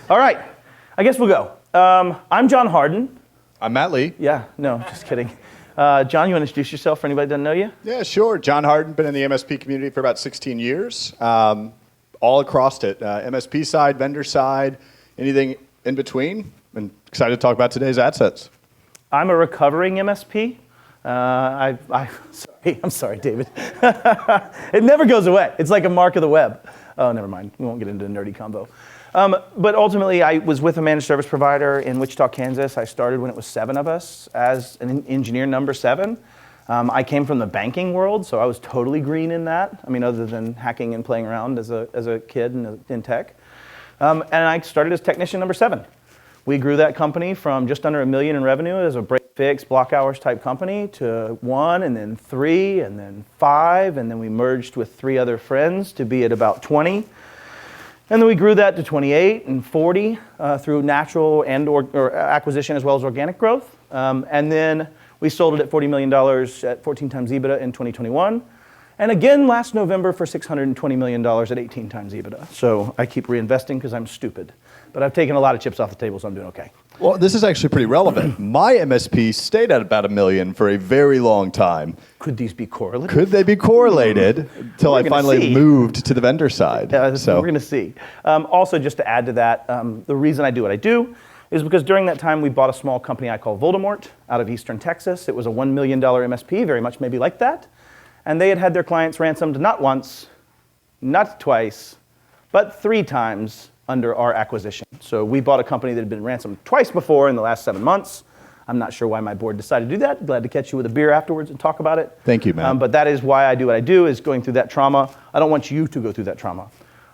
All right, I guess we'll go. I'm John Harden. I'm Matt Lee. Yeah, no, just kidding. John, you want to introduce yourself for anybody that doesn't know you? Yeah, sure. John Harden, been in the MSP community for about 16 years. All across it, MSP side, vendor side, anything in between. And excited to talk about today's assets. I'm a recovering MSP. I'm sorry, David. It never goes away. It's like a mark of the web. Oh, never mind. We won't get into a nerdy combo. But ultimately, I was with a managed service provider in Wichita, Kansas. I started when it was 7 of us as an engineer number 7. I came from the banking world, so I was totally green in that. I mean, other than hacking and playing around as a kid in tech. And I started as technician number 7. We grew that company from just under $1 million in revenue as a break-fix, block hours type company to 1, and then 3, and then 5, and then we merged with 3 other friends to be at about 20. And then we grew that to 28 and 40 through natural and or acquisition as well as organic growth. And then we sold it at $40 million at 14 times EBITDA in 2021. And again last November for $620 million at 18 times EBITDA. So I keep reinvesting because I'm stupid. But I've taken a lot of chips off the table, so I'm doing okay. Well, this is actually pretty relevant. My MSP stayed at about $1 million for a very long time. Could these be correlated? Could they be correlated until I finally moved to the vendor side? Yeah, so. We're going to see. Also, just to add to that, the reason I do what I do is because during that time we bought a small company I call Voldemort out of Eastern Texas. It was a $1 million MSP, very much maybe like that. And they had their clients ransomed not once, not twice, but 3 times under our acquisition. So we bought a company that had been ransomed twice before in the last 7 months. I'm not sure why my board decided to do that. Glad to catch you with a beer afterwards and talk about it. Thank you, man. But that is why I do what I do, is going through that trauma. I don't want you to go through that trauma.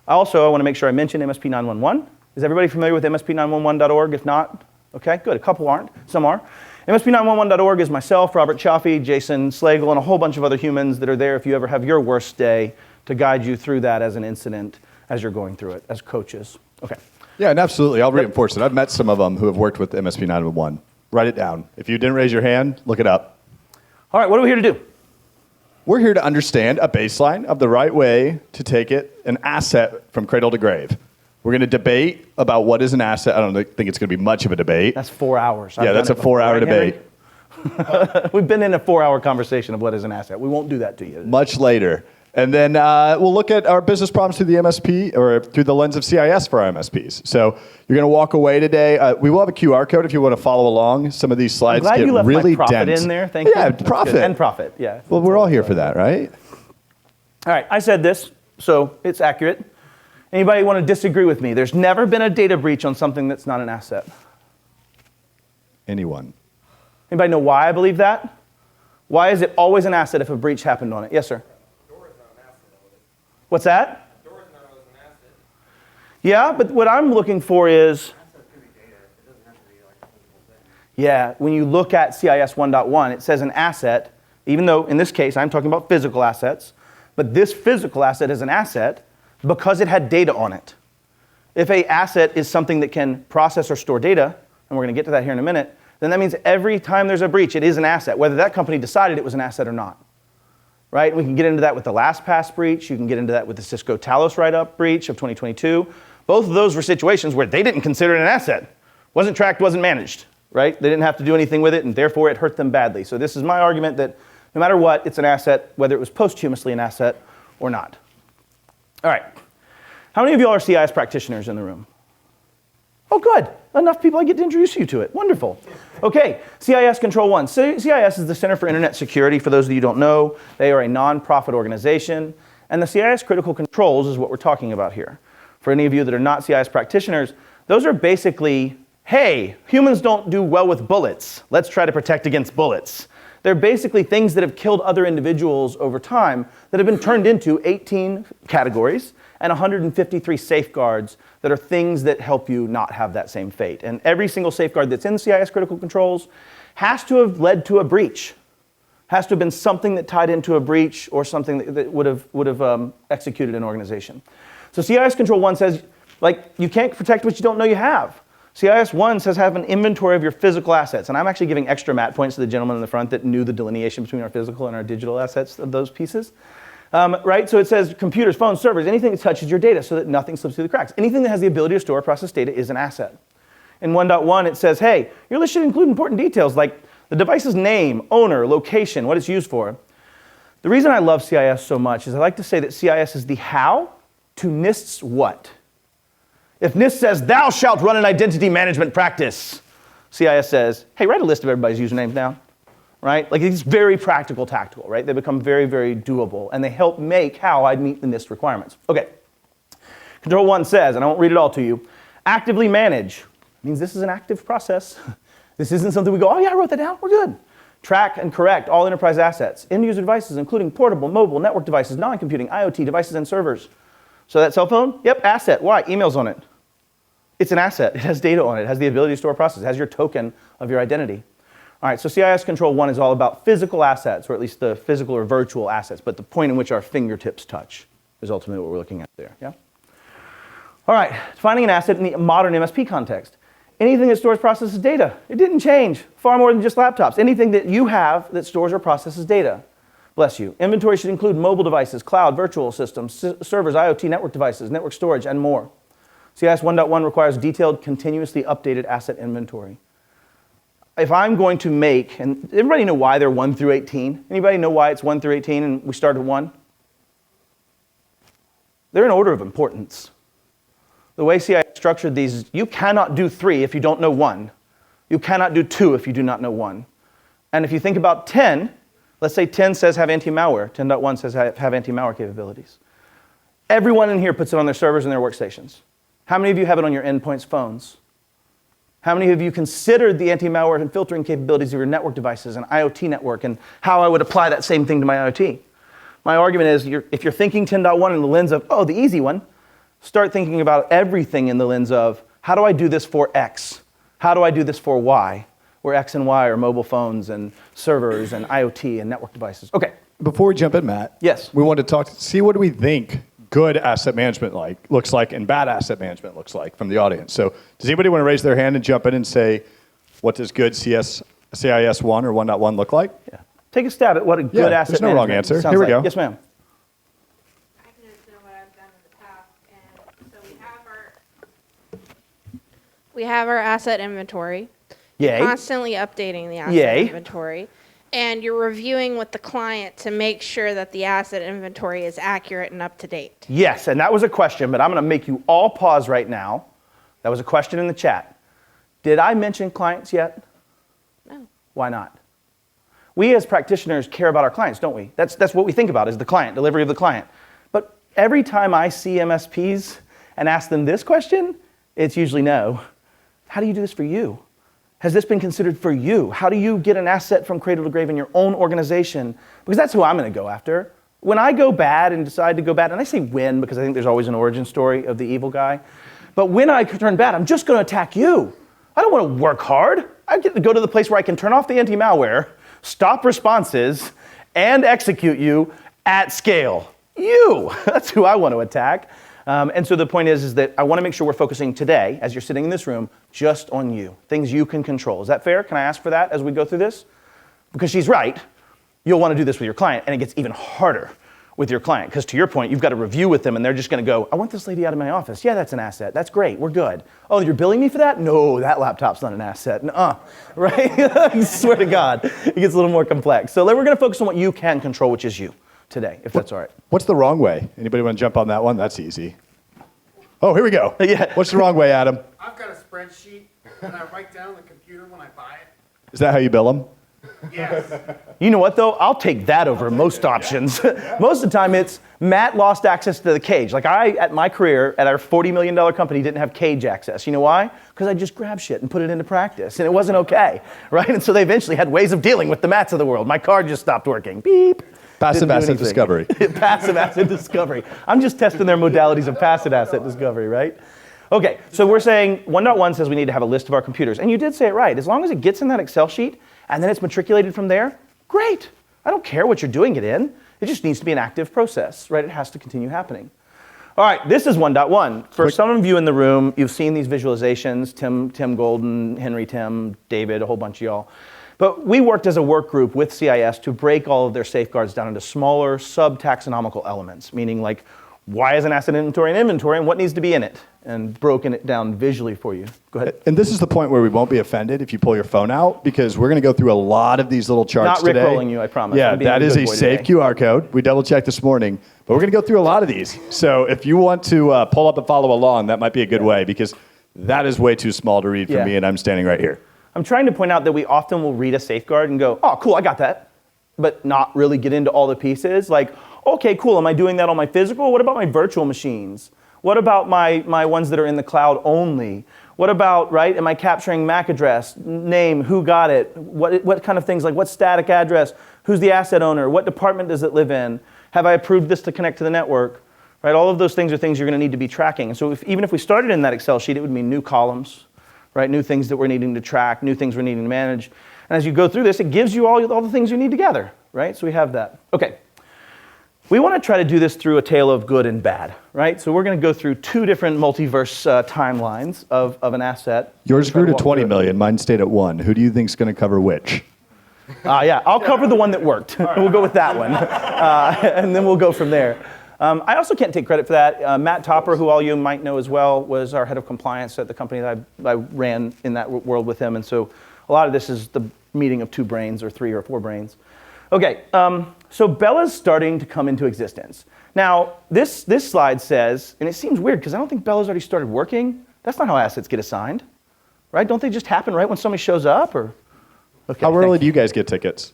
I want to make sure I mention MSP 911. Is everybody familiar with MSP911.org? If not, okay, good. A couple aren't, some are. MSP911.org is myself, Robert Chaffee, Jason Slagle, and a whole bunch of other humans that are there if you ever have your worst day to guide you through that as an incident as you're going through it, as coaches. Okay. Yeah, and absolutely. I'll reinforce it. I've met some of them who have worked with MSP 911. Write it down. If you didn't raise your hand, look it up. All right, what are we here to do? We're here to understand a baseline of the right way to take an asset from cradle to grave. We're going to debate about what is an asset. I don't think it's going to be much of a debate. That's 4 hours. Yeah, that's a 4-hour debate. We've been in a 4-hour conversation of what is an asset. We won't do that to you. Much later. And then we'll look at our business problems through the MSP or through the lens of CIS for our MSPs. So you're going to walk away today. We will have a QR code if you want to follow along. Some of these slides get really dense. I'm glad you left my profit in there. Thank you. Yeah, profit. And profit, yeah. Well, we're all here for that, right? All right, I said this, so it's accurate. Anybody want to disagree with me? There's never been a data breach on something that's not an asset. Anyone? Anybody know why I believe that? Why is it always an asset if a breach happened on it? Yes, sir. What's that? Yeah, but what I'm looking for is, yeah, when you look at CIS 1.1, it says an asset, even though in this case I'm talking about physical assets, but this physical asset is an asset because it had data on it. If an asset is something that can process or store data, and we're going to get to that here in a minute, then that means every time there's a breach, it is an asset, whether that company decided it was an asset or not. Right? We can get into that with the LastPass breach. You can get into that with the Cisco Talos write-up breach of 2022. Both of those were situations where they didn't consider it an asset. Wasn't tracked, wasn't managed. Right? They didn't have to do anything with it, and therefore it hurt them badly. So this is my argument that no matter what, it's an asset, whether it was posthumously an asset or not. All right. How many of y'all are CIS practitioners in the room? Oh, good. Enough people I get to introduce you to it. Wonderful. Okay, CIS Control 1. CIS is the Center for Internet Security. For those of you who don't know, they are a nonprofit organization. And the CIS Critical Controls is what we're talking about here. For any of you that are not CIS practitioners, those are basically, hey, humans don't do well with bullets. Let's try to protect against bullets. They're basically things that have killed other individuals over time that have been turned into 18 categories and 153 safeguards that are things that help you not have that same fate. And every single safeguard that's in CIS Critical Controls has to have led to a breach. Has to have been something that tied into a breach or something that would have executed an organization. So CIS Control 1 says, like, you can't protect what you don't know you have. CIS 1 says have an inventory of your physical assets. And I'm actually giving extra mat points to the gentleman in the front that knew the delineation between our physical and our digital assets of those pieces. Right? So it says computers, phones, servers, anything that touches your data so that nothing slips through the cracks. Anything that has the ability to store or process data is an asset. In 1.1, it says, hey, your list should include important details like the device's name, owner, location, what it's used for. The reason I love CIS so much is I like to say that CIS is the how to NIST's what. If NIST says, thou shalt run an identity management practice, CIS says, hey, write a list of everybody's usernames down. Right? Like it's very practical, tactical, right? They become very, very doable, and they help make how I'd meet the NIST requirements. Okay. Control 1 says, and I won't read it all to you, actively manage. Means this is an active process. This isn't something we go, oh yeah, I wrote that down, we're good. Track and correct all enterprise assets, end user devices, including portable, mobile, network devices, non-computing, IoT devices, and servers. So that cell phone, yep, asset. Why? Email's on it. It's an asset. It has data on it. It has the ability to store process. It has your token of your identity. All right, so CIS Control 1 is all about physical assets, or at least the physical or virtual assets, but the point in which our fingertips touch is ultimately what we're looking at there, yeah? All right, defining an asset in the modern MSP context. Anything that stores, processes data. It didn't change, far more than just laptops. Anything that you have that stores or processes data. Bless you. Inventory should include mobile devices, cloud, virtual systems, servers, IoT, network devices, network storage, and more. CIS 1.1 requires detailed, continuously updated asset inventory. If I'm going to make, and everybody know why they're 1 through 18? Anybody know why it's 1 through 18 and we start at 1? They're in order of importance. The way CIS structured these, you cannot do 3 if you don't know 1. You cannot do 2 if you do not know 1. And if you think about 10, let's say 10 says have anti-malware, 10.1 says have anti-malware capabilities. Everyone in here puts it on their servers and their workstations. How many of you have it on your endpoints phones? How many of you considered the anti-malware and filtering capabilities of your network devices and IoT network and how I would apply that same thing to my IoT? My argument is if you're thinking 10.1 in the lens of, oh, the easy one, start thinking about everything in the lens of, how do I do this for X? How do I do this for Y? Where X and Y are mobile phones and servers and IoT and network devices. Okay. Before we jump in, Matt. Yes. We wanted to see what do we think good asset management looks like and bad asset management looks like from the audience. So does anybody want to raise their hand and jump in and say, what does good CIS 1 or 1.1 look like? Yeah. Take a stab at what a good asset there's no wrong answer. Here we go. Yes, ma'am. I can just know what I've done in the past. And so we have our asset inventory. Yay. Constantly updating the asset inventory. And you're reviewing with the client to make sure that the asset inventory is accurate and up to date. Yes, and that was a question, but I'm going to make you all pause right now. That was a question in the chat. Did I mention clients yet? No. Why not? We as practitioners care about our clients, don't we? That's what we think about is the client, delivery of the client. But every time I see MSPs and ask them this question, it's usually no. How do you do this for you? Has this been considered for you? How do you get an asset from cradle to grave in your own organization? Because that's who I'm going to go after. When I go bad and decide to go bad, and I say when because I think there's always an origin story of the evil guy, but when I turn bad, I'm just going to attack you. I don't want to work hard. I get to go to the place where I can turn off the anti-malware, stop responses, and execute you at scale. You! That's who I want to attack. And so the point is that I want to make sure we're focusing today, as you're sitting in this room, just on you. Things you can control. Is that fair? Can I ask for that as we go through this? Because she's right. You'll want to do this with your client, and it gets even harder with your client. Because to your point, you've got to review with them, and they're just going to go, I want this lady out of my office. Yeah, that's an asset. That's great. We're good. Oh, you're billing me for that? No, that laptop's not an asset. Nuh-uh. Right? I swear to God. It gets a little more complex. So we're going to focus on what you can control, which is you today, if that's all right. What's the wrong way? Anybody want to jump on that one? That's easy. Oh, here we go. Yeah. What's the wrong way, Adam? I've got a spreadsheet, and I write down the computer when I buy it. Is that how you bill them? Yes. You know what, though? I'll take that over most options. Most of the time, it's Matt lost access to the cage. Like at my career, at our $40 million company, didn't have cage access. You know why? Because I just grabbed shit and put it into practice, and it wasn't okay, right? And so they eventually had ways of dealing with the Matts of the world. My card just stopped working. Beep. Passive asset discovery. Passive asset discovery. I'm just testing their modalities of passive asset discovery, right? Okay, so we're saying 1.1 says we need to have a list of our computers. And you did say it right. As long as it gets in that Excel sheet and then it's matriculated from there, great. I don't care what you're doing it in. It just needs to be an active process, right? It has to continue happening. All right, this is 1.1. For some of you in the room, you've seen these visualizations, Tim Golden, Henry Tim, David, a whole bunch of y'all. But we worked as a work group with CIS to break all of their safeguards down into smaller sub-taxonomical elements, meaning like, why is an asset inventory an inventory and what needs to be in it? And broken it down visually for you. Go ahead. And this is the point where we won't be offended if you pull your phone out, because we're going to go through a lot of these little charts Not today. rickrolling you, I promise. Yeah, I'm being that a is good a boy safe today. QR code. We double checked this morning, but we're going to go through a lot of these. So if you want to pull up and follow along, that might be a good way, because that is way too small to read for Yeah. me, and I'm standing right here. I'm trying to point out that we often will read a safeguard and go, oh, cool, I got that, but not really get into all the pieces. Like, okay, cool, am I doing that on my physical? What about my virtual machines? What about my ones that are in the cloud only? What about, right, am I capturing MAC address, name, who got it? What kind of things, like what static address? Who's the asset owner? What department does it live in? Have I approved this to connect to the network? Right, all of those things are things you're going to need to be tracking. And so even if we started in that Excel sheet, it would mean new columns, right? New things that we're needing to track, new things we're needing to manage. And as you go through this, it gives you all the things you need together, right? So we have that. Okay. We want to try to do this through a tale of good and bad, right? So we're going to go through two different multiverse timelines of an asset. Yours Try grew to walk 20 through it. million. Mine stayed at 1. Who do you think is going to cover which? Yeah, I'll cover the one that worked. We'll go with that one. And then we'll go from there. I also can't take credit for that. Matt Topper, who all you might know as well, was our head of compliance at the company that I ran in that world with him. And so a lot of this is the meeting of two brains or three or four brains. Okay, so Bella's starting to come into existence. Now, this slide says, and it seems weird because I don't think Bella's already started working. That's not how assets get assigned, right? Don't they just happen right when somebody shows up? Or okay, How early thank do you guys get tickets?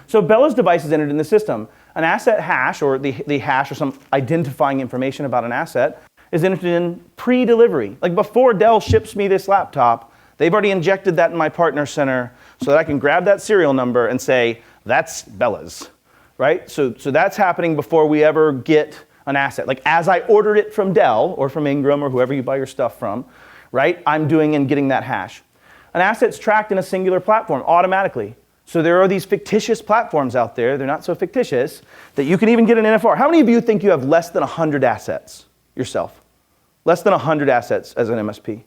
So Bella's device is entered in the system. An asset hash, or the hash or some identifying information about an asset, is entered in pre-delivery. Like before Dell ships me this laptop, they've already injected that in my partner center so that I can grab that serial number and say, that's Bella's, right? So that's happening before we ever get an asset. Like as I ordered it from Dell or from Ingram or whoever you buy your stuff from, right? I'm doing and getting that hash. An asset's tracked in a singular platform automatically. So there are these fictitious platforms out there, they're not so fictitious, that you can even get an NFR. How many of you think you have less than 100 assets yourself? Less than 100 assets as an MSP?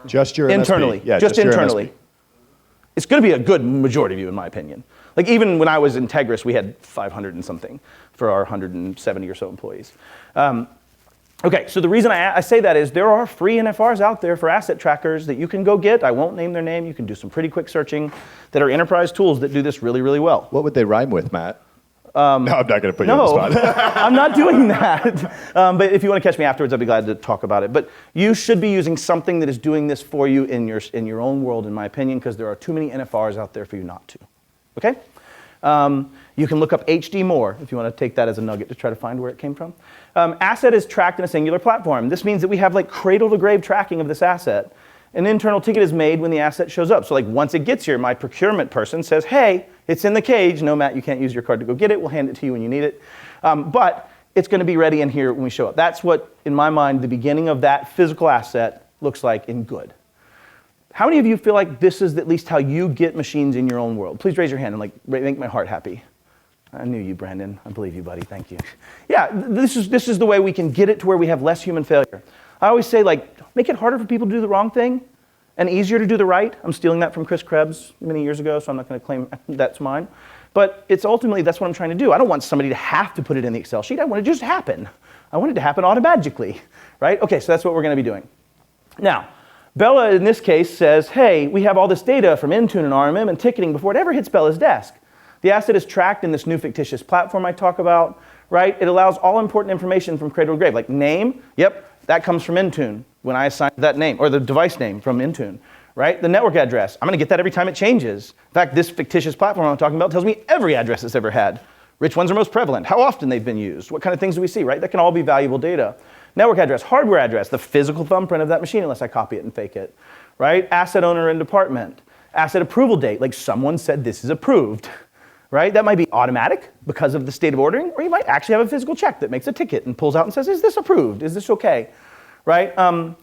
Just your Internally, MSP. Yeah, just your internally. MSP. It's going to be a good majority of you, in my opinion. Like even when I was in Integris, we had 500 and something for our 170 or so employees. Okay, so the reason I say that is there are free NFRs out there for asset trackers that you can go get. I won't name their name. You can do some pretty quick searching that are enterprise tools that do this really, really well. What would they rhyme with, Matt? No, I'm not going to put you No, on the spot. I'm not doing that. But if you want to catch me afterwards, I'd be glad to talk about it. But you should be using something that is doing this for you in your own world, in my opinion, because there are too many NFRs out there for you not to. Okay? You can look up HD more if you want to take that as a nugget to try to find where it came from. Asset is tracked in a singular platform. This means that we have like cradle-to-grave tracking of this asset. An internal ticket is made when the asset shows up. So like once it gets here, my procurement person says, hey, it's in the cage. No, Matt, you can't use your card to go get it. We'll hand it to you when you need it. But it's going to be ready in here when we show up. That's what, in my mind, the beginning of that physical asset looks like in good. How many of you feel like this is at least how you get machines in your own world? Please raise your hand and like make my heart happy. I knew you, Brandon. I believe you, buddy. Thank you. Yeah, this is the way we can get it to where we have less human failure. I always say, like, make it harder for people to do the wrong thing and easier to do the right. I'm stealing that from Chris Krebs many years ago, so I'm not going to claim that's mine. But it's ultimately, that's what I'm trying to do. I don't want somebody to have to put it in the Excel sheet. I want it to just happen. I want it to happen automatically, right? Okay, so that's what we're going to be doing. Now, Bella, in this case, says, hey, we have all this data from Intune and RMM and ticketing before it ever hits Bella's desk. The asset is tracked in this new fictitious platform I talk about, right? It allows all important information from cradle to grave, like name, yep, that comes from Intune when I assign that name, or the device name from Intune, right? The network address, I'm going to get that every time it changes. In fact, this fictitious platform I'm talking about tells me every address it's ever had. Which ones are most prevalent, how often they've been used, what kind of things do we see, right? That can all be valuable data. Network address, hardware address, the physical thumbprint of that machine unless I copy it and fake it, right? Asset owner and department. Asset approval date, like someone said this is approved. Right? That might be automatic because of the state of ordering, or you might actually have a physical check that makes a ticket and pulls out and says, is this approved? Is this okay? Right? And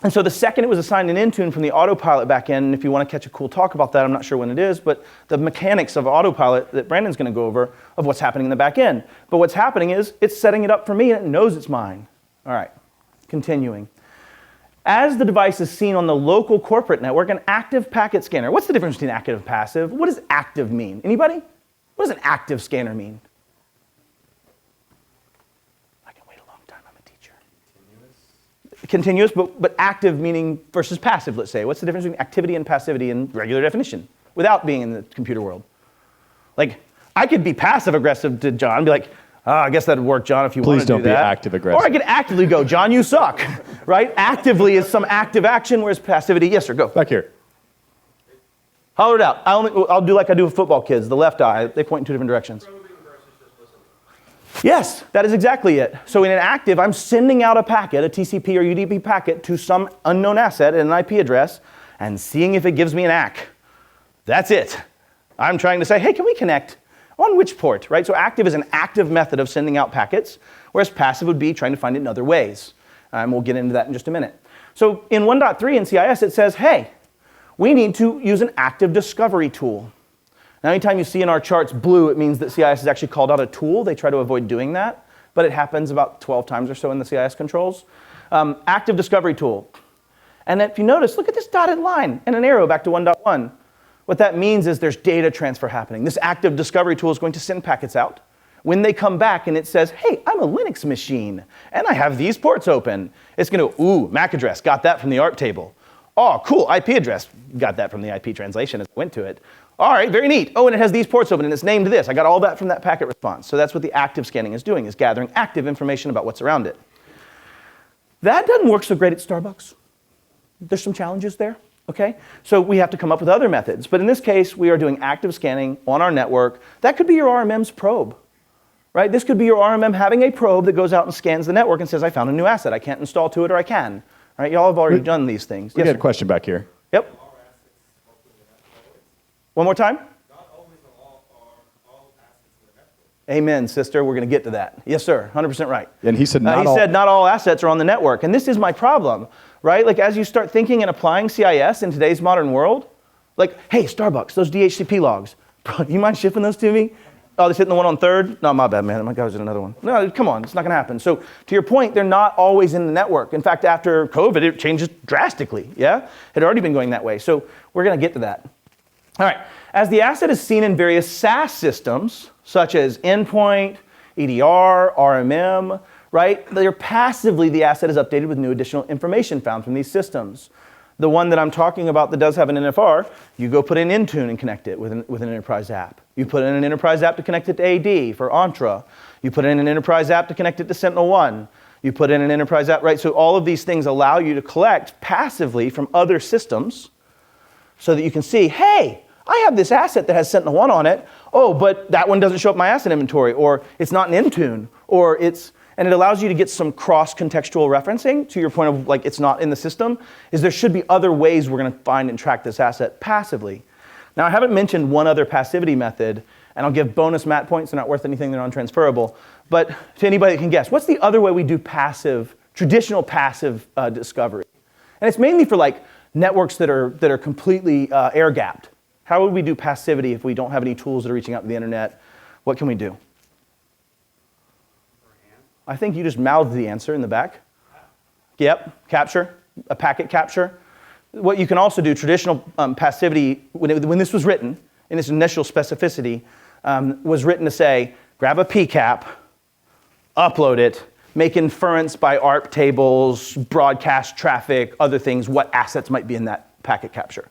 so the second it was assigned in Intune from the autopilot back end, and if you want to catch a cool talk about that, I'm not sure when it is, but the mechanics of autopilot that Brandon's going to go over of what's happening in the back end. But what's happening is it's setting it up for me and it knows it's mine. All right, continuing. As the device is seen on the local corporate network, an active packet scanner. What's the difference between active and passive? What does active mean? Anybody? What does an active scanner mean? I can wait a long time, I'm a teacher. Continuous, but active meaning versus passive, let's say. What's the difference between activity and passivity in regular definition without being in the computer world? Like, I could be passive aggressive to John and be like, I guess that'd work, John, if you want to do that. Please don't be active aggressive. Or I could actively go, John, you suck, right? Actively is some active action, whereas passivity, yes, sir, go. Back here. Holler it out. I'll do like I do with football kids. The left eye, they point in two different directions. Yes, that is exactly it. So in an active, I'm sending out a packet, a TCP or UDP packet, to some unknown asset at an IP address and seeing if it gives me an ACK. That's it. I'm trying to say, hey, can we connect? On which port, right? So active is an active method of sending out packets, whereas passive would be trying to find it in other ways. And we'll get into that in just a minute. So in 1.3 in CIS, it says, hey, we need to use an active discovery tool. Now, anytime you see in our charts blue, it means that CIS has actually called out a tool. They try to avoid doing that, but it happens about 12 times or so in the CIS controls. Active discovery tool. And if you notice, look at this dotted line and an arrow back to 1.1. What that means is there's data transfer happening. This active discovery tool is going to send packets out. When they come back and it says, hey, I'm a Linux machine, and I have these ports open, it's going to, ooh, MAC address, got that from the ARP table. Oh, cool, IP address, got that from the IP translation as I went to it. All right, very neat. Oh, and it has these ports open, and it's named this. I got all that from that packet response. So that's what the active scanning is doing, is gathering active information about what's around it. That doesn't work so great at Starbucks. There's some challenges there. Okay, so we have to come up with other methods. But in this case, we are doing active scanning on our network. That could be your RMM's probe, right? This could be your RMM having a probe that goes out and scans the network and says, I found a new asset. I can't install to it, or I can. All right, y'all have already done these things. We Yes, got sir. a question back here. Yep. One more time. Amen, sister. We're going to get to that. Yes, sir. 100% right. And he said He said not all assets are on the network. And this is my problem, right? Like, as you start thinking and applying CIS in today's modern world, like, hey, Starbucks, those DHCP logs, bro, you mind shipping those to me? Oh, they're hitting the one on third? No, my bad, man. My guy was in another one. No, come on. It's not going to happen. So to your point, they're not always in the network. In fact, after COVID, it changes drastically, yeah? It had already been going that way. So we're going to get to that. All right. As the asset is seen in various SaaS systems, such as endpoint, EDR, RMM, right? They're passively, the asset is updated with new additional information found from these systems. The one that I'm talking about that does have an NFR, you go put in Intune and connect it with an enterprise app. You put in an enterprise app to connect it to AD for Entra. You put in an enterprise app to connect it to SentinelOne. You put in an enterprise app, right? So all of these things allow you to collect passively from other systems so that you can see, hey, I have this asset that has SentinelOne on it. Oh, but that one doesn't show up in my asset inventory, or it's not in Intune, or and it allows you to get some cross-contextual referencing to your point of like it's not in the system, is there should be other ways we're going to find and track this asset passively. Now, I haven't mentioned one other passivity method, and I'll give bonus MAT points. They're not worth anything, they're non-transferable. But to anybody that can guess, what's the other way we do traditional passive discovery? And it's mainly for like networks that are completely air-gapped. How would we do passivity if we don't have any tools that are reaching out to the internet? What can we do? I think you just mouthed the answer in the back. Yep, capture, a packet capture. What you can also do, traditional passivity, when this was written, in its initial specificity, was written to say, grab a PCAP, upload it, make inference by ARP tables, broadcast traffic, other things, what assets might be in that packet capture.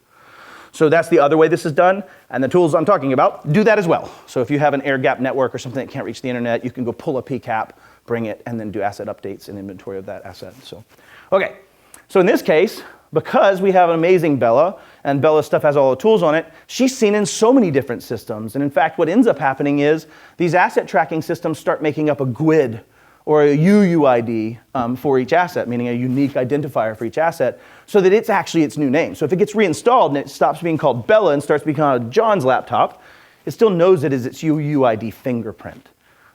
So that's the other way this is done, and the tools I'm talking about do that as well. So if you have an air-gapped network or something that can't reach the internet, you can go pull a PCAP, bring it, and then do asset updates and inventory of that asset. So, okay. So in this case, because we have an amazing Bella, and Bella's stuff has all the tools on it, she's seen in so many different systems. And in fact, what ends up happening is these asset tracking systems start making up a GUID or a UUID for each asset, meaning a unique identifier for each asset, so that it's actually its new name. So if it gets reinstalled and it stops being called Bella and starts being called John's laptop, it still knows it as its UUID fingerprint.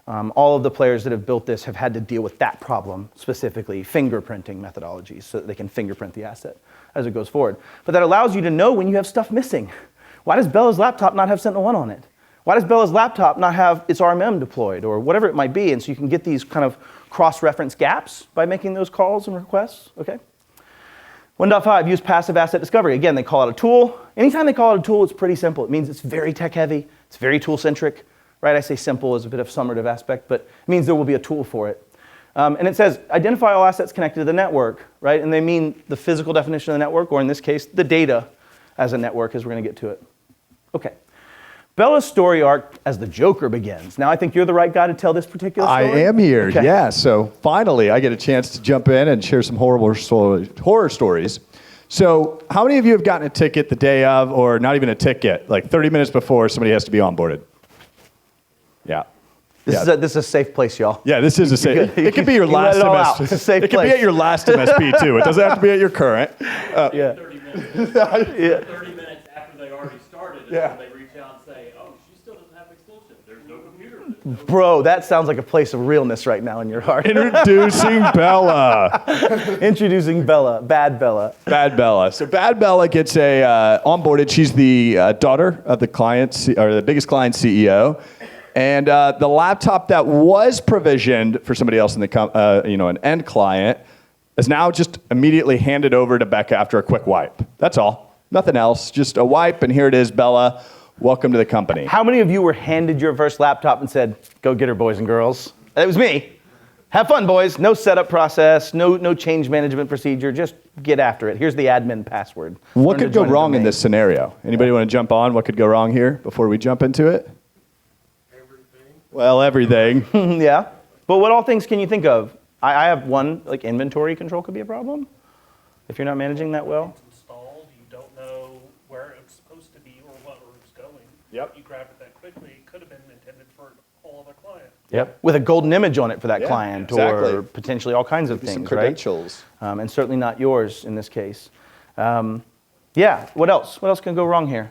All of the players that have built this have had to deal with that problem, specifically fingerprinting methodologies, so that they can fingerprint the asset as it goes forward. But that allows you to know when you have stuff missing. Why does Bella's laptop not have SentinelOne on it? Why does Bella's laptop not have its RMM deployed, or whatever it might be? And so you can get these kind of cross-reference gaps by making those calls and requests, okay? 1.5, use passive asset discovery. Again, they call it a tool. Anytime they call it a tool, it's pretty simple. It means it's very tech heavy. It's very tool centric, right? I say simple as a bit of summative aspect, but it means there will be a tool for it. And it says, identify all assets connected to the network, right? And they mean the physical definition of the network, or in this case, the data as a network, as we're going to get to it. Okay. Bella's story arc as the Joker begins. Now, I think you're the right guy to tell this particular story. I am here, Okay. yeah. So finally, I get a chance to jump in and share some horror stories. So how many of you have gotten a ticket the day of, or not even a ticket, like 30 minutes before somebody has to be onboarded? Yeah. This is a safe place, y'all. Yeah, this is a safe. It could be your You let last it all out. MSP. It's a safe It could be place. at your last MSP too. It doesn't have to be at your current. Yeah. 30 minutes. 30 minutes after they already started, and Yeah. they reach out and say, "Oh, she still doesn't have an extension. There's no computer." Bro, that sounds like a place of realness right now in your heart. Introducing Bella. Introducing Bella, Bad Bella. Bad Bella. So Bad Bella gets onboarded. She's the daughter of the client, or the biggest client CEO. And the laptop that was provisioned for somebody else in the an end client is now just immediately handed over to Becca after a quick wipe. That's all. Nothing else. Just a wipe, and here it is, Bella. Welcome to the company. How many of you were handed your first laptop and said, go get her, boys and girls? It was me. Have fun, boys. No setup process, no change management procedure. Just get after it. Here's the admin password. What Learn to could go join a wrong in domain. this scenario? Anybody want to jump on? What could go wrong here before we jump into it? Well, everything. Yeah. But what all things can you think of? I have one, like inventory control could be a problem if you're not managing that well. It's installed, you don't know where it's supposed to be or what it's going. Yep. You grab it that quickly, it could have been intended for a whole other client. Yep. With a golden image on it for that Yeah, client, exactly. or potentially all kinds of Some things, right? credentials. And certainly not yours in this case. Yeah. What else? What else can go wrong here?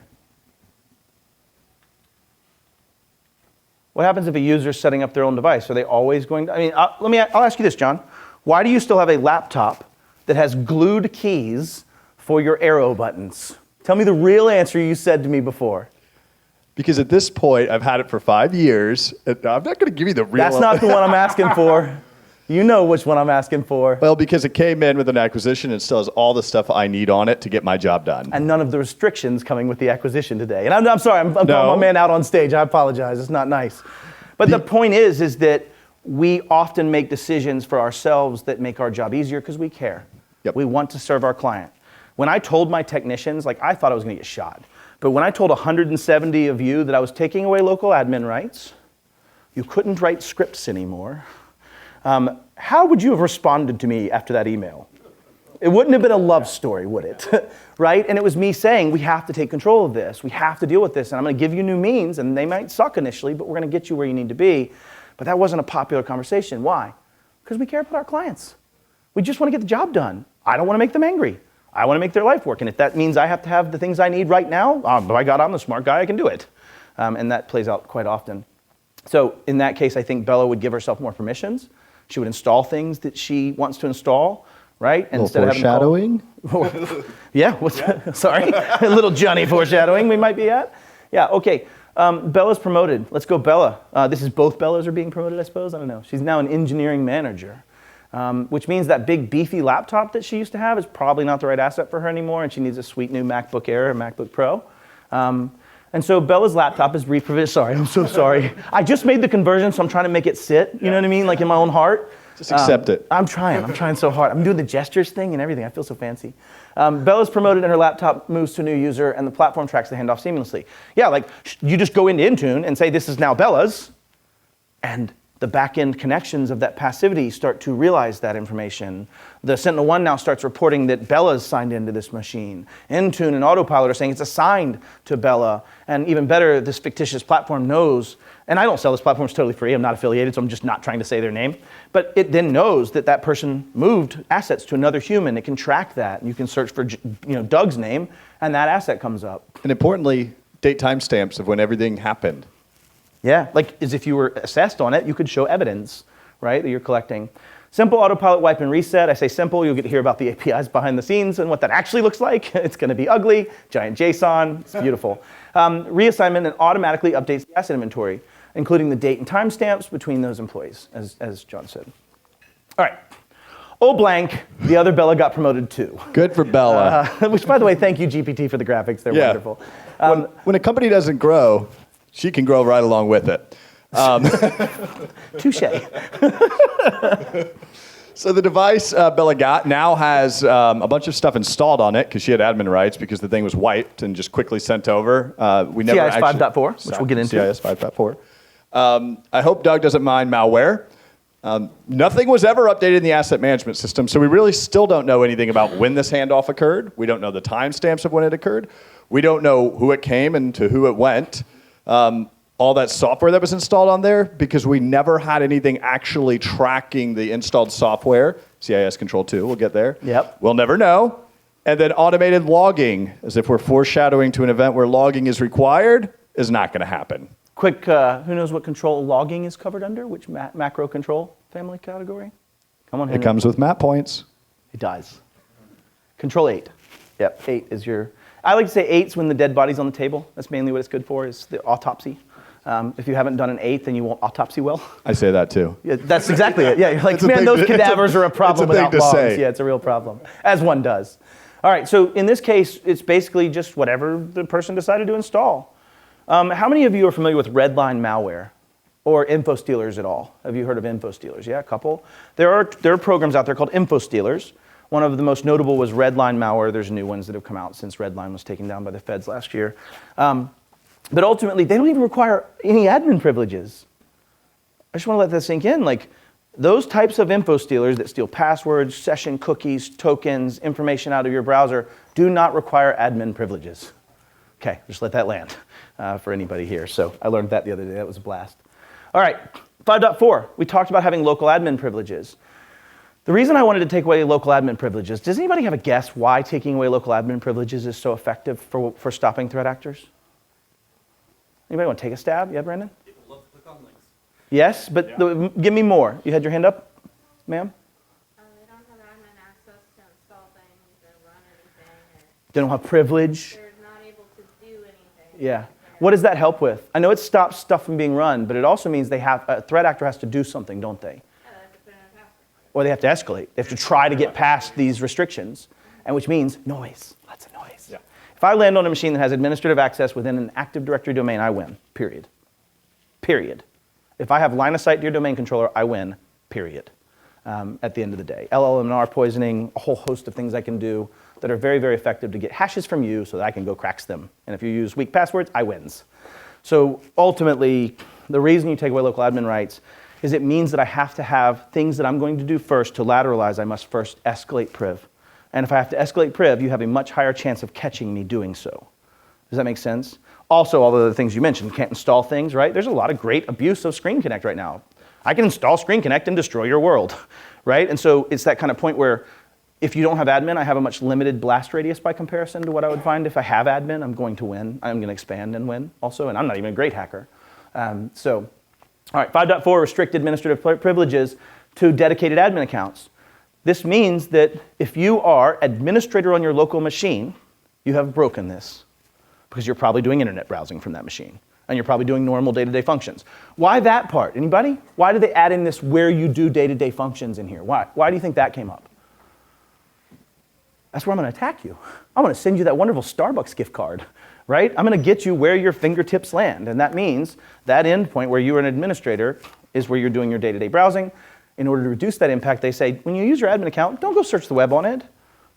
What happens if a user is setting up their own device? Are they always going to? I mean, I'll ask you this, John. Why do you still have a laptop that has glued keys for your arrow buttons? Tell me the real answer you said to me before. Because at this point, I've had it for 5 years. I'm not going to give you the real. That's not the one I'm asking for. You know which one I'm asking for. Well, because it came in with an acquisition and still has all the stuff I need on it to get my job done. And none of the restrictions coming with the acquisition today. And I'm sorry, I'm calling No. my man out on stage. I apologize. It's not nice. But the point is that we often make decisions for ourselves that make our job easier because we care. Yep. We want to serve our client. When I told my technicians, like I thought I was going to get shot. But when I told 170 of you that I was taking away local admin rights, you couldn't write scripts anymore, how would you have responded to me after that email? It wouldn't have been a love story, would it? Right? And it was me saying, we have to take control of this. We have to deal with this. And I'm going to give you new means, and they might suck initially, but we're going to get you where you need to be. But that wasn't a popular conversation. Why? Because we care about our clients. We just want to get the job done. I don't want to make them angry. I want to make their life work. And if that means I have to have the things I need right now, by God, I'm the smart guy, I can do it. And that plays out quite often. So in that case, I think Bella would give herself more permissions. She would install things that she wants to install, right? And instead of having to call- Yeah, sorry. A little Johnny foreshadowing we might be at. Yeah, okay. Bella's promoted. Let's go Bella. This is both Bellas are being promoted, I suppose. I don't know. She's now an engineering manager, which means that big beefy laptop that she used to have is probably not the right asset for her anymore, and she needs a sweet new MacBook Air or MacBook Pro. And so Bella's laptop is reprovisioned. Sorry, I'm so sorry. I just made the conversion, so I'm trying to make it sit, you know what I mean, like in my own heart. Just accept it. I'm trying so hard. I'm doing the gestures thing and everything. I feel so fancy. Bella's promoted and her laptop moves to a new user and the platform tracks the handoff seamlessly. Yeah, like you just go into Intune and say, this is now Bella's, and the back-end connections of that passivity start to realize that information. The Sentinel-1 now starts reporting that Bella's signed into this machine. Intune and Autopilot are saying it's assigned to Bella. And even better, this fictitious platform knows, and I don't sell this platform, it's totally free, I'm not affiliated, so I'm just not trying to say their name. But it then knows that that person moved assets to another human. It can track that. You can search for Doug's name, and that asset comes up. And importantly, date timestamps of when everything happened. Yeah, like as if you were assessed on it, you could show evidence, right, that you're collecting. Simple autopilot wipe and reset. I say simple, you'll get to hear about the APIs behind the scenes and what that actually looks like. It's going to be ugly, giant JSON, it's beautiful. Reassignment and automatically updates the asset inventory, including the date and timestamps between those employees, as John said. All right. Oh blank, the other Bella got promoted too. Good for Bella. Which, by the way, thank you, GPT, for the graphics. They're Yeah. wonderful. When a company doesn't grow, she can grow right along with it. Touche. So the device Bella got now has a bunch of stuff installed on it because she had admin rights because the thing was wiped and just quickly sent over. We never CIS 5.4, which we'll get into. CIS 5.4. I hope Doug doesn't mind malware. Nothing was ever updated in the asset management system, so we really still don't know anything about when this handoff occurred. We don't know the timestamps of when it occurred. We don't know who it came and to who it went. All that software that was installed on there, because we never had anything actually tracking the installed software. CIS Control 2, we'll get there. Yep. We'll never know. And then automated logging, as if we're foreshadowing to an event where logging is required, is not going to happen. Quick, who knows what control logging is covered under? Which macro control family category? Come on, It Henry. comes with map points. It does. Control 8. Yep, 8 is your... I like to say 8's when the dead body's on the table. That's mainly what it's good for, is the autopsy. If you haven't done an 8, then you won't autopsy well. I say that too. Yeah, that's exactly it. Yeah, you're like, It's a man, thing those to- it's a- cadavers are a problem it's a thing without to logs. say. Yeah, it's a real problem, as one does. All right, so in this case, it's basically just whatever the person decided to install. How many of you are familiar with redline malware or info stealers at all? Have you heard of info stealers? Yeah, a couple. There are programs out there called info stealers. One of the most notable was redline malware. There's new ones that have come out since redline was taken down by the feds last year. But ultimately, they don't even require any admin privileges. I just want to let that sink in. Like, those types of info stealers that steal passwords, session cookies, tokens, information out of your browser do not require admin privileges. Okay, just let that land for anybody here. So I learned that the other day. That was a blast. All right, 5.4. We talked about having local admin privileges. The reason I wanted to take away local admin privileges, does anybody have a guess why taking away local admin privileges is so effective for stopping threat actors? Anybody want to take a stab? Yeah, Brandon? People love to click on links. Yes, but give me more. You had your hand up, ma'am? They don't have admin access to install things or run anything, or They don't have privilege. they're not able to do anything. Yeah. What does that help with? I know it stops stuff from being run, but it also means a threat actor has to do something, don't they? They have to put in a password. Or they have to escalate. They have to try to get past these restrictions, and which means noise, lots of noise. Yeah. If I land on a machine that has administrative access within an Active Directory domain, I win, period. Period. If I have line of sight to your domain controller, I win, period. At the end of the day. LLMR poisoning, a whole host of things I can do that are very, very effective to get hashes from you so that I can go cracks them. And if you use weak passwords, I wins. So ultimately, the reason you take away local admin rights is it means that I have to have things that I'm going to do first to lateralize. I must first escalate priv. And if I have to escalate priv, you have a much higher chance of catching me doing so. Does that make sense? Also, all the things you mentioned, can't install things, right? There's a lot of great abuse of Screen Connect right now. I can install Screen Connect and destroy your world, right? And so it's that kind of point where if you don't have admin, I have a much limited blast radius by comparison to what I would find if I have admin. I'm going to win. I'm going to expand and win also, and I'm not even a great hacker. All right, 5.4, restrict administrative privileges to dedicated admin accounts. This means that if you are administrator on your local machine, you have broken this because you're probably doing internet browsing from that machine. And you're probably doing normal day-to-day functions. Why that part? Anybody? Why did they add in this where you do day-to-day functions in here? Why? Why do you think that came up? That's where I'm going to attack you. I'm going to send you that wonderful Starbucks gift card, right? I'm going to get you where your fingertips land. And that means that endpoint where you're an administrator is where you're doing your day-to-day browsing. In order to reduce that impact, they say, when you use your admin account, don't go search the web on it.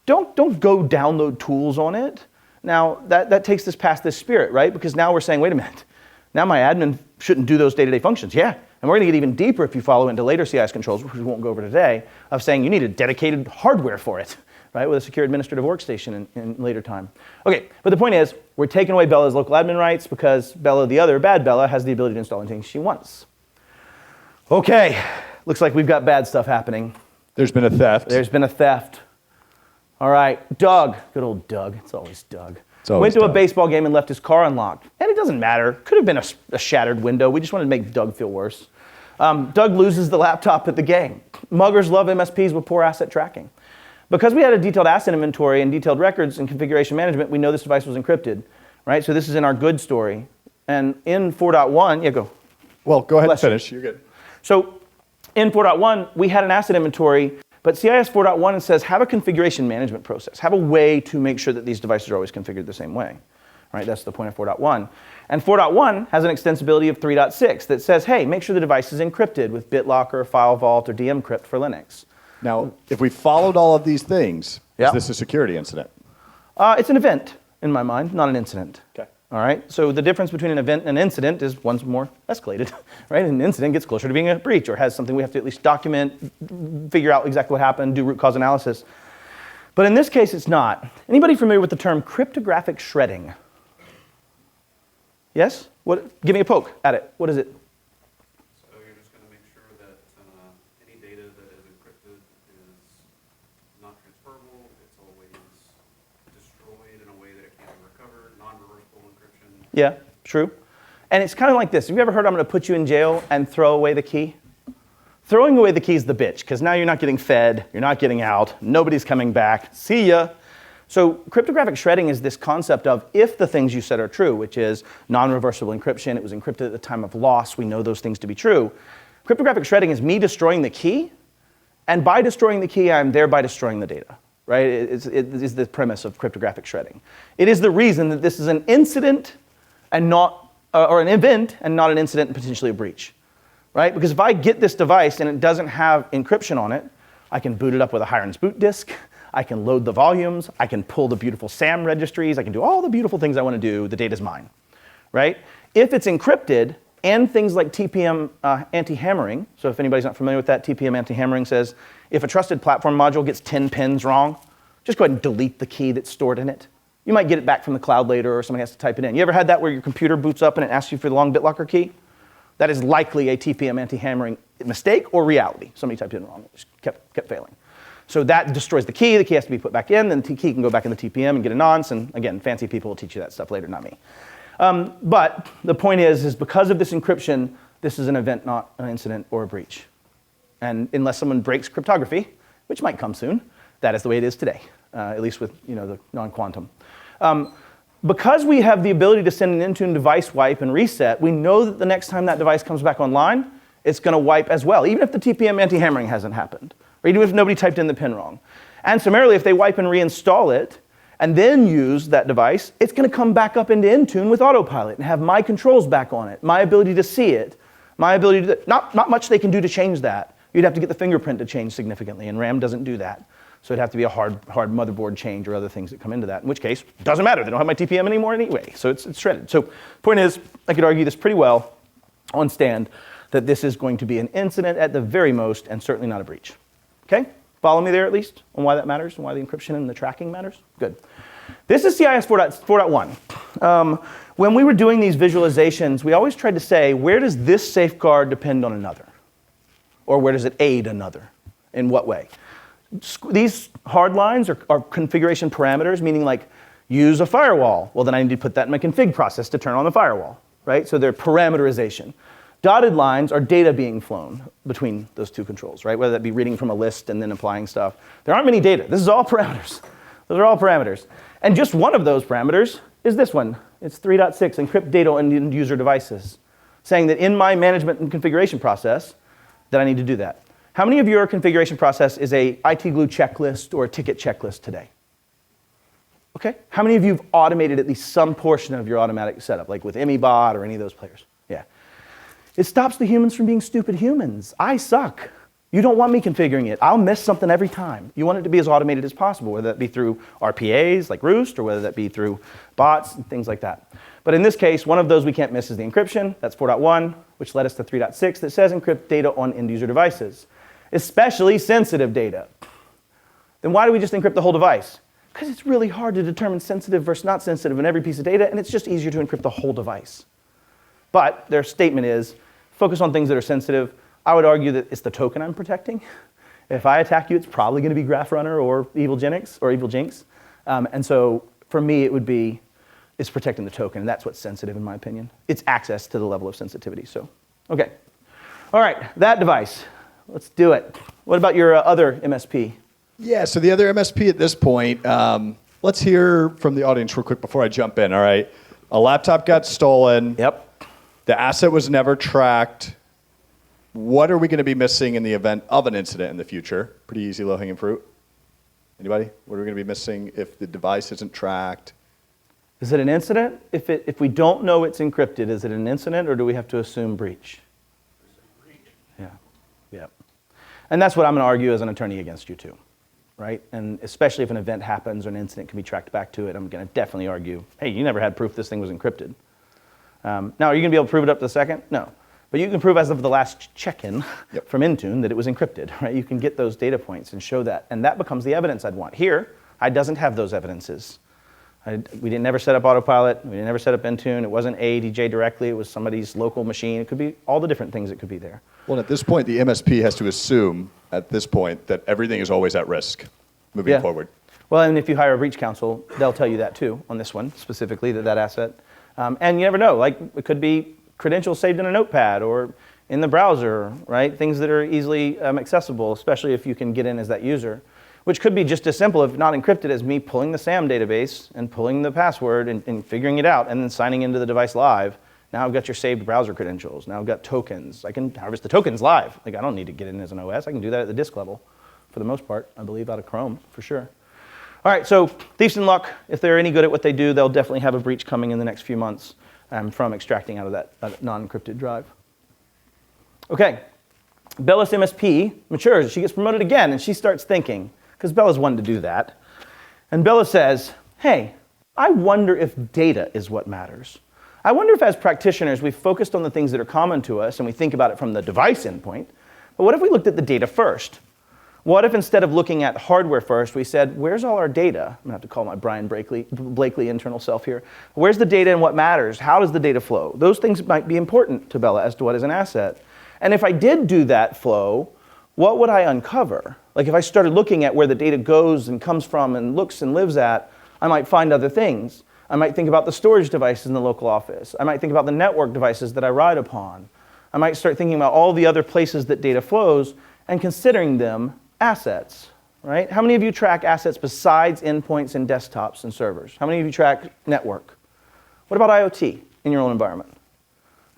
Don't go download tools on it. Now, that takes this past this spirit, right? Because now we're saying, wait a minute. Now my admin shouldn't do those day-to-day functions. Yeah, and we're going to get even deeper if you follow into later CIS controls, which we won't go over today, of saying you need a dedicated hardware for it, right, with a secure administrative workstation in later time. Okay, but the point is, we're taking away Bella's local admin rights because Bella, the other bad Bella, has the ability to install anything she wants. Okay, looks like we've got bad stuff happening. There's been a theft. There's been a theft. All right, Doug, good old Doug, it's always Doug. Always Went to a Doug. baseball game and left his car unlocked. And it doesn't matter. Could have been a shattered window. We just wanted to make Doug feel worse. Doug loses the laptop at the game. Muggers love MSPs with poor asset tracking. Because we had a detailed asset inventory and detailed records and configuration management, we know this device was encrypted, right? So this is in our good story. And in 4.1, yeah, go. Well, go ahead and Bless you. finish. You're good. So in 4.1, we had an asset inventory But CIS 4.1 says have a configuration management process. Have a way to make sure that these devices are always configured the same way. Right? That's the point of 4.1. And 4.1 has an extensibility of 3.6 that says, hey, make sure the device is encrypted with BitLocker, FileVault, or dmcrypt for Linux. Now, if we followed all of these things, Yeah. is this a security incident? It's an event, in my mind, not an incident. Okay. All right? So the difference between an event and an incident is one's more escalated, right? An incident gets closer to being a breach or has something we have to at least document, figure out exactly what happened, do root cause analysis. But in this case, it's not. Anybody familiar with the term cryptographic shredding? Yes? What? Give me a poke at it. What is it? So you're just going to make sure that any data that is encrypted is not transferable. It's always destroyed in a way that it can't be recovered. Non-reversible encryption. Yeah, true. And it's kind of like this. Have you ever heard I'm going to put you in jail and throw away the key? Throwing away the key is the bitch, because now you're not getting fed, you're not getting out, nobody's coming back, see ya. So cryptographic shredding is this concept of if the things you said are true, which is non-reversible encryption, it was encrypted at the time of loss, we know those things to be true. Cryptographic shredding is me destroying the key, and by destroying the key, I'm thereby destroying the data, right? It is the premise of cryptographic shredding. It is the reason that this is an incident and not, or an event and not an incident and potentially a breach, right? Because if I get this device and it doesn't have encryption on it, I can boot it up with a Hiren's boot disk, I can load the volumes, I can pull the beautiful SAM registries, I can do all the beautiful things I want to do, the data's mine, right? If it's encrypted and things like TPM anti-hammering, so if anybody's not familiar with that, TPM anti-hammering says if a trusted platform module gets 10 pins wrong, just go ahead and delete the key that's stored in it. You might get it back from the cloud later or somebody has to type it in. You ever had that where your computer boots up and it asks you for the long BitLocker key? That is likely a TPM anti-hammering mistake or reality. Somebody typed it in wrong, it just kept failing. So that destroys the key has to be put back in, then the key can go back in the TPM and get a nonce, and again, fancy people will teach you that stuff later, not me. But the point is because of this encryption, this is an event, not an incident or a breach. And unless someone breaks cryptography, which might come soon, that is the way it is today, at least with the non-quantum. Because we have the ability to send an Intune device wipe and reset, we know that the next time that device comes back online, it's going to wipe as well, even if the TPM anti-hammering hasn't happened. Or even if nobody typed in the pin wrong. And summarily, if they wipe and reinstall it, and then use that device, it's going to come back up into Intune with autopilot and have my controls back on it, my ability to see it, my ability to, not much they can do to change that. You'd have to get the fingerprint to change significantly, and RAM doesn't do that. So it'd have to be a hard motherboard change or other things that come into that, in which case, it doesn't matter. They don't have my TPM anymore anyway, so it's shredded. So point is, I could argue this pretty well on stand, that this is going to be an incident at the very most, and certainly not a breach. Okay? Follow me there at least on why that matters and why the encryption and the tracking matters? Good. This is CIS 4.1. When we were doing these visualizations, we always tried to say, where does this safeguard depend on another? Or where does it aid another? In what way? These hard lines are configuration parameters, meaning like use a firewall. Well, then I need to put that in my config process to turn on the firewall, right? So they're parameterization. Dotted lines are data being flown between those two controls, right? Whether that be reading from a list and then applying stuff. There aren't many data. This is all parameters. Those are all parameters. And just one of those parameters is this one. It's 3.6, encrypt data on end user devices, saying that in my management and configuration process that I need to do that. How many of your configuration process is a IT glue checklist or a ticket checklist today? Okay. How many of you have automated at least some portion of your automatic setup, like with MEBot or any of those players? Yeah. It stops the humans from being stupid humans. I suck. You don't want me configuring it. I'll miss something every time. You want it to be as automated as possible, whether that be through RPAs like Roost or whether that be through bots and things like that. But in this case, one of those we can't miss is the encryption. That's 4.1, which led us to 3.6 that says encrypt data on end user devices, especially sensitive data. Then why do we just encrypt the whole device? Because it's really hard to determine sensitive versus not sensitive in every piece of data, and it's just easier to encrypt the whole device. But their statement is, focus on things that are sensitive. I would argue that it's the token I'm protecting. If I attack you, it's probably going to be GraphRunner or EvilJinx. And so for me, it would be, it's protecting the token, and that's what's sensitive in my opinion. It's access to the level of sensitivity, so. Okay. All right, that device. Let's do it. What about your other MSP? Yeah, so the other MSP at this point, let's hear from the audience real quick before I jump in, all right? A laptop got stolen. Yep. The asset was never tracked. What are we going to be missing in the event of an incident in the future? Pretty easy low-hanging fruit. Anybody? What are we going to be missing if the device isn't tracked? Is it an incident? If we don't know it's encrypted, is it an incident, or do we have to assume breach? Yeah, yeah. And that's what I'm going to argue as an attorney against you too, right? And especially if an event happens or an incident can be tracked back to it, I'm going to definitely argue, hey, you never had proof this thing was encrypted. Now, are you going to be able to prove it up to the second? No. But you can prove as of the last check-in from Intune that it was encrypted, right? You can get those data points and show that, and that becomes the evidence I'd want. Here, I doesn't have those evidences. We didn't never set up autopilot. We didn't never set up Intune. It wasn't ADJ directly. It was somebody's local machine. It could be all the different things that could be there. Well, at this point, the MSP has to assume at this point that everything is always at risk moving forward. Well, and if you hire a breach counsel, they'll tell you that too on this one specifically, that asset. And you never know. Like, it could be credentials saved in a notepad or in the browser, right? Things that are easily accessible, especially if you can get in as that user, which could be just as simple, if not encrypted, as me pulling the SAM database and pulling the password and figuring it out and then signing into the device live. Now I've got your saved browser credentials. Now I've got tokens. I can harvest the tokens live. Like, I don't need to get in as an OS. I can do that at the disk level for the most part, I believe, out of Chrome for sure. All right, so thieves in luck, if they're any good at what they do, they'll definitely have a breach coming in the next few months from extracting out of that non-encrypted drive. Okay, Bella's MSP matures. She gets promoted again, and she starts thinking, because Bella's one to do that. And Bella says, hey, I wonder if data is what matters. I wonder if as practitioners we've focused on the things that are common to us and we think about it from the device endpoint, but what if we looked at the data first? What if instead of looking at hardware first, we said, where's all our data? I'm going to have to call my Brian Blakely internal self here. Where's the data and what matters? How does the data flow? Those things might be important to Bella as to what is an asset. And if I did do that flow, what would I uncover? Like, if I started looking at where the data goes and comes from and looks and lives at, I might find other things. I might think about the storage devices in the local office. I might think about the network devices that I ride upon. I might start thinking about all the other places that data flows and considering them assets, right? How many of you track assets besides endpoints and desktops and servers? How many of you track network? What about IoT in your own environment?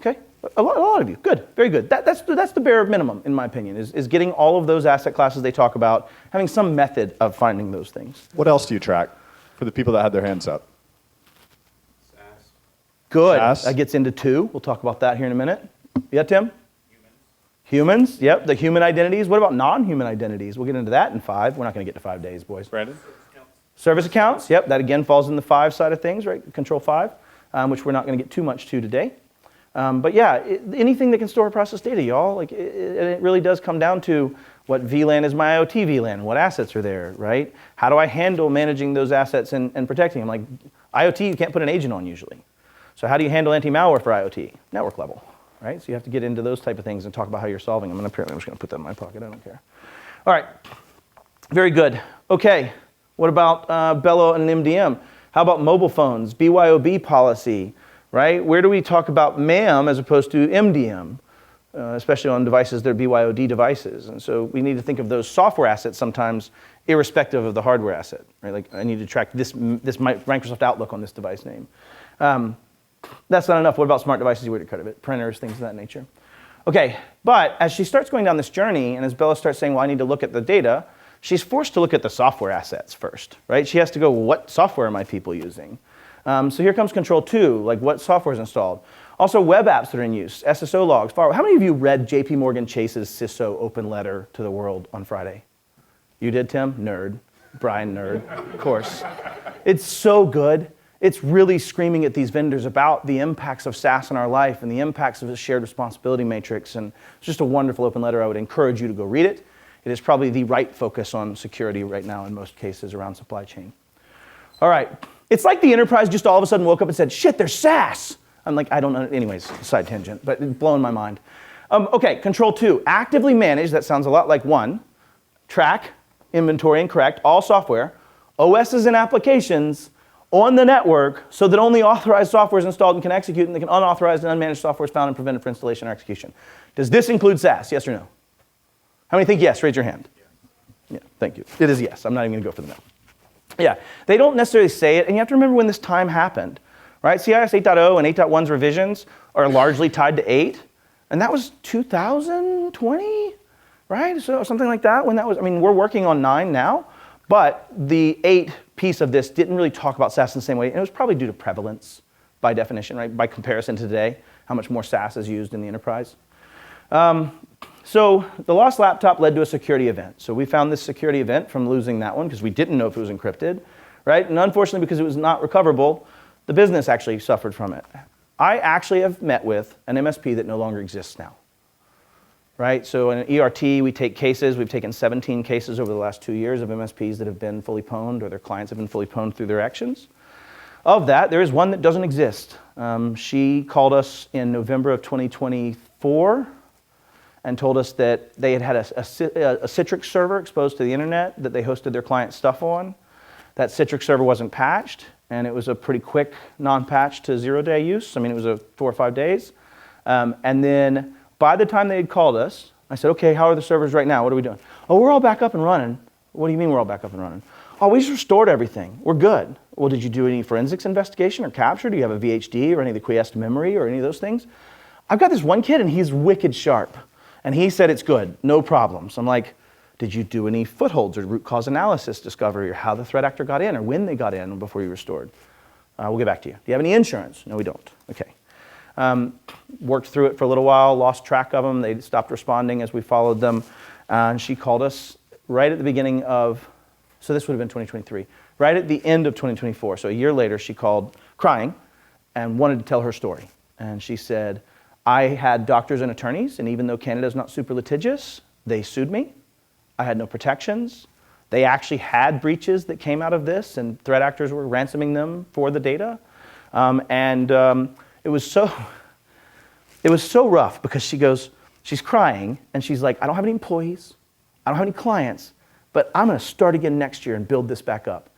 Okay, a lot of you. Good, very good. That's the bare minimum, in my opinion, is getting all of those asset classes they talk about, having some method of finding those things. What else do you track for the people that had their hands up? SaaS. Good. SaaS. That gets into 2. We'll talk about that here in a minute. Yeah, Tim? Humans, yep, the human identities. What about non-human identities? We'll get into that in 5. We're not going to get to 5 days, boys. Brandon? Service accounts, yep, that again falls in the 5 side of things, right? Control 5, which we're not going to get too much to today. But yeah, anything that can store or process data, y'all, like it really does come down to what VLAN is my IoT VLAN, what assets are there, right? How do I handle managing those assets and protecting them? Like IoT, you can't put an agent on usually. So how do you handle anti-malware for IoT? Network level. Right? So you have to get into those type of things and talk about how you're solving them. And apparently I'm just going to put that in my pocket. I don't care. All right. Very good. Okay. What about Bello and MDM? How about mobile phones? BYOB policy, right? Where do we talk about MAM as opposed to MDM, especially on devices that are BYOD devices? And so we need to think of those software assets sometimes irrespective of the hardware asset, right? Like I need to track this Microsoft Outlook on this device name. That's not enough. What about smart devices? You would have cut it. Printers, things of that nature. Okay, but as she starts going down this journey, and as Bella starts saying, well, I need to look at the data, she's forced to look at the software assets first, right? She has to go, well, what software are my people using? So here comes control 2, like what software is installed. Also, web apps that are in use, SSO logs. How many of you read JP Morgan Chase's CISO open letter to the world on Friday? You did, Tim? Nerd. Brian, nerd, of course. It's so good. It's really screaming at these vendors about the impacts of SaaS in our life and the impacts of the shared responsibility matrix. And it's just a wonderful open letter. I would encourage you to go read it. It is probably the right focus on security right now in most cases around supply chain. All right. It's like the enterprise just all of a sudden woke up and said, shit, there's SaaS. I'm like, I don't know. Anyways, side tangent, but it's blowing my mind. Okay, control 2, actively manage. That sounds a lot like 1. Track, inventory, and correct all software, OSs and applications on the network so that only authorized software is installed and can execute, and the unauthorized and unmanaged software is found and prevented for installation or execution. Does this include SaaS, yes or no? How many think yes? Raise your hand. Yeah, thank you. It is yes. I'm not even going to go for the no. Yeah, they don't necessarily say it, and you have to remember when this time happened, right? CIS 8.0 and 8.1's revisions are largely tied to 8, And that was 2020, right? So something like that when that was, I mean, we're working on 9 now, but the 8 piece of this didn't really talk about SaaS in the same way. And it was probably due to prevalence by definition, right? By comparison to today, how much more SaaS is used in the enterprise. So the lost laptop led to a security event. So we found this security event from losing that one because we didn't know if it was encrypted, right? And unfortunately, because it was not recoverable, the business actually suffered from it. I actually have met with an MSP that no longer exists now, right? So in an ERT, we take cases. We've taken 17 cases over the last 2 years of MSPs that have been fully pwned or their clients have been fully pwned through their actions. Of that, there is one that doesn't exist. She called us in November of 2024 and told us that they had a Citrix server exposed to the internet that they hosted their client stuff on. That Citrix server wasn't patched, and it was a pretty quick non-patch to 0-day use. I mean, it was 4 or 5 days. And then by the time they had called us, I said, okay, how are the servers right now? What are we doing? Oh, we're all back up and running. What do you mean we're all back up and running? Oh, we just restored everything. We're good. Well, did you do any forensics investigation or capture? Do you have a VHD or any of the quiesced memory or any of those things? I've got this one kid, and he's wicked sharp. And he said it's good, no problems. I'm like, did you do any footholds or root cause analysis discovery or how the threat actor got in or when they got in before you restored? We'll get back to you. Do you have any insurance? No, we don't. Okay. Worked through it for a little while, lost track of them. They stopped responding as we followed them. And she called us right at the beginning of, so this would have been 2023, right at the end of 2024. So a year later, she called crying and wanted to tell her story. And she said, I had doctors and attorneys, and even though Canada's not super litigious, they sued me. I had no protections. They actually had breaches that came out of this, and threat actors were ransoming them for the data. It was so rough because she's crying, and she's like, I don't have any employees, I don't have any clients, but I'm going to start again next year and build this back up.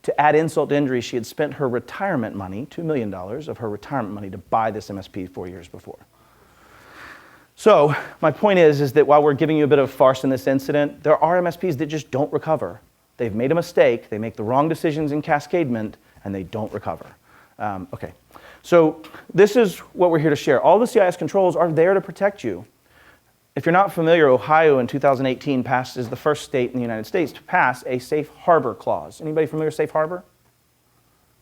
To add insult to injury, she had spent her retirement money, $2 million of her retirement money, to buy this MSP 4 years before. So my point is that while we're giving you a bit of farce in this incident, there are MSPs that just don't recover. They've made a mistake, they make the wrong decisions in cascadement, and they don't recover. Okay, so this is what we're here to share. All the CIS controls are there to protect you. If you're not familiar, Ohio in 2018 passed as the first state in the United States to pass a safe harbor clause. Anybody familiar with safe harbor?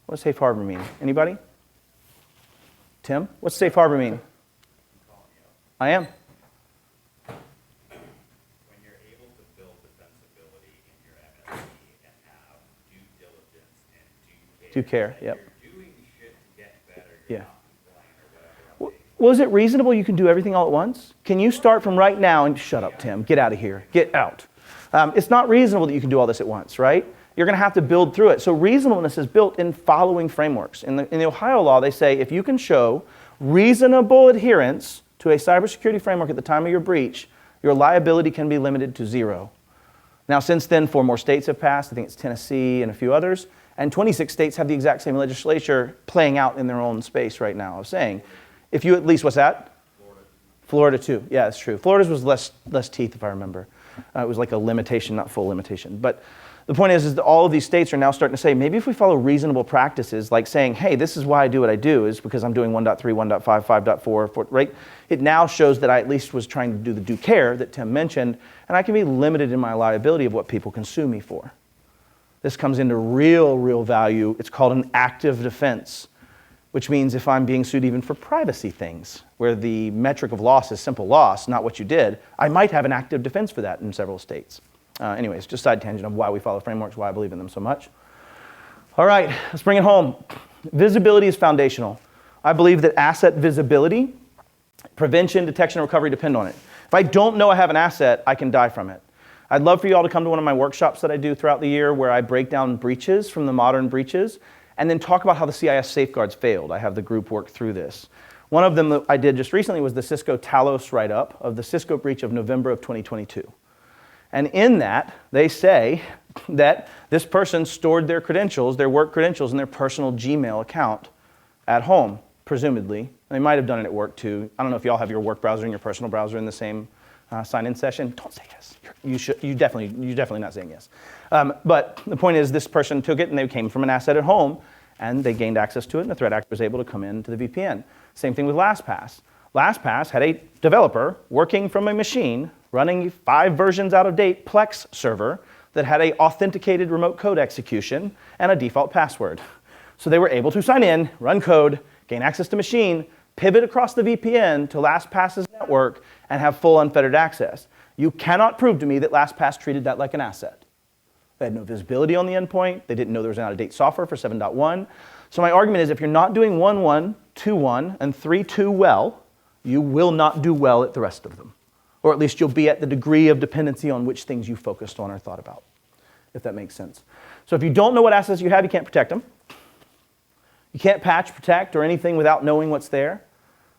What does safe harbor mean? Anybody? Tim? What's safe harbor mean? I am. When you're able to build defensibility in your MSP and have due diligence and Do care, yep. you're doing shit to get better, Yeah. not complaining or whatever. Well, is it reasonable you can do everything all at once? Can you start from right now and shut up, Tim? Get out of here. Get out. It's not reasonable that you can do all this at once, right? You're going to have to build through it. So reasonableness is built in following frameworks. In the Ohio law, they say if you can show reasonable adherence to a cybersecurity framework at the time of your breach, your liability can be limited to 0. Now, since then, 4 more states have passed. I think it's Tennessee and a few others. And 26 states have the exact same legislature playing out in their own space right now of saying, if you at least, what's that? Florida too. Yeah, that's true. Florida's was less teeth, if I remember. It was like a limitation, not full limitation. But the point is that all of these states are now starting to say, maybe if we follow reasonable practices, like saying, hey, this is why I do what I do, is because I'm doing 1.3, 1.5, 5.4, right? It now shows that I at least was trying to do the due care that Tim mentioned, and I can be limited in my liability of what people can sue me for. This comes into real value. It's called an active defense, which means if I'm being sued even for privacy things, where the metric of loss is simple loss, not what you did, I might have an active defense for that in several states. Anyways, just side tangent of why we follow frameworks, why I believe in them so much. All right, let's bring it home. Visibility is foundational. I believe that asset visibility, prevention, detection, and recovery depend on it. If I don't know I have an asset, I can die from it. I'd love for you all to come to one of my workshops that I do throughout the year where I break down breaches from the modern breaches and then talk about how the CIS safeguards failed. I have the group work through this. One of them that I did just recently was the Cisco Talos write-up of the Cisco breach of November of 2022. And in that, they say that this person stored their credentials, their work credentials, in their personal Gmail account at home, presumably. They might have done it at work too. I don't know if y'all have your work browser and your personal browser in the same sign-in session. Don't say yes. You're definitely not saying yes. But the point is, this person took it and they came from an asset at home, and they gained access to it, and the threat actor was able to come into the VPN. Same thing with LastPass. LastPass had a developer working from a machine running 5 versions out of date Plex server that had a authenticated remote code execution and a default password. So they were able to sign in, run code, gain access to machine, pivot across the VPN to LastPass's network, and have full unfettered access. You cannot prove to me that LastPass treated that like an asset. They had no visibility on the endpoint. They didn't know there was an out-of-date software for 7.1. So my argument is if you're not doing 1.1, 2.1, and 3.2 well, you will not do well at the rest of them. Or at least you'll be at the degree of dependency on which things you focused on or thought about, if that makes sense. So if you don't know what assets you have, you can't protect them. You can't patch, protect, or anything without knowing what's there.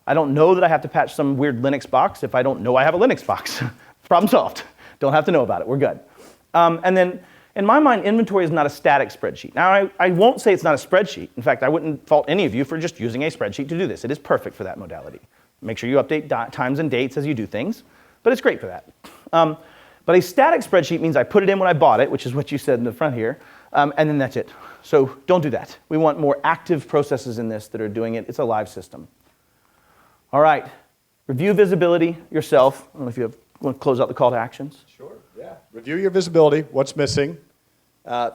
I don't know that I have to patch some weird Linux box if I don't know I have a Linux box. Problem solved. Don't have to know about it. We're good. And then, in my mind, inventory is not a static spreadsheet. Now, I won't say it's not a spreadsheet. In fact, I wouldn't fault any of you for just using a spreadsheet to do this. It is perfect for that modality. Make sure you update times and dates as you do things, but it's great for that. But a static spreadsheet means I put it in when I bought it, which is what you said in the front here, and then that's it. So don't do that. We want more active processes in this that are doing it. It's a live system. All right, review visibility yourself. I don't know if you want to close out the call to actions. Sure, yeah. Review your visibility, what's missing.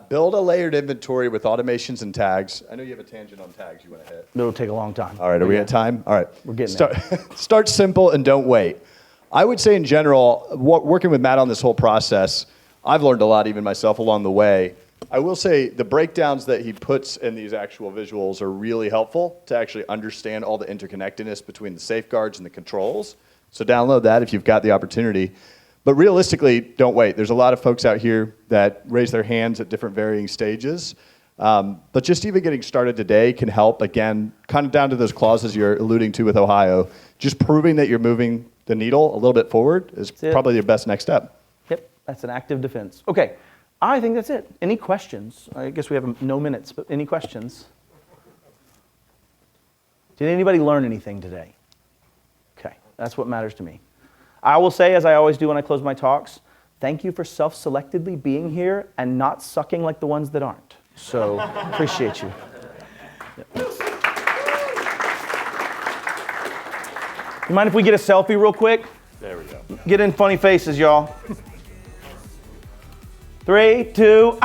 Build a layered inventory with automations and tags. I know you have a tangent on tags you want to hit. It'll take a long time. All right, are we at time? All right. We're getting there. Start simple and don't wait. I would say in general, working with Matt on this whole process, I've learned a lot even myself along the way. I will say the breakdowns that he puts in these actual visuals are really helpful to actually understand all the interconnectedness between the safeguards and the controls. So download that if you've got the opportunity. But realistically, don't wait. There's a lot of folks out here that raise their hands at different varying stages. But just even getting started today can help, again, kind of down to those clauses you're alluding to with Ohio. Just proving that you're moving the needle a little bit forward is probably your best next step. Yep, that's an active defense. Okay, I think that's it. Any questions? I guess we have no minutes, but any questions? Did anybody learn anything today? Okay, that's what matters to me. I will say, as I always do when I close my talks, thank you for self-selectedly being here and not sucking like the ones that aren't. So, appreciate you. Yep. You mind if we get a selfie real quick? There we go. Get in funny faces, y'all. 3, 2,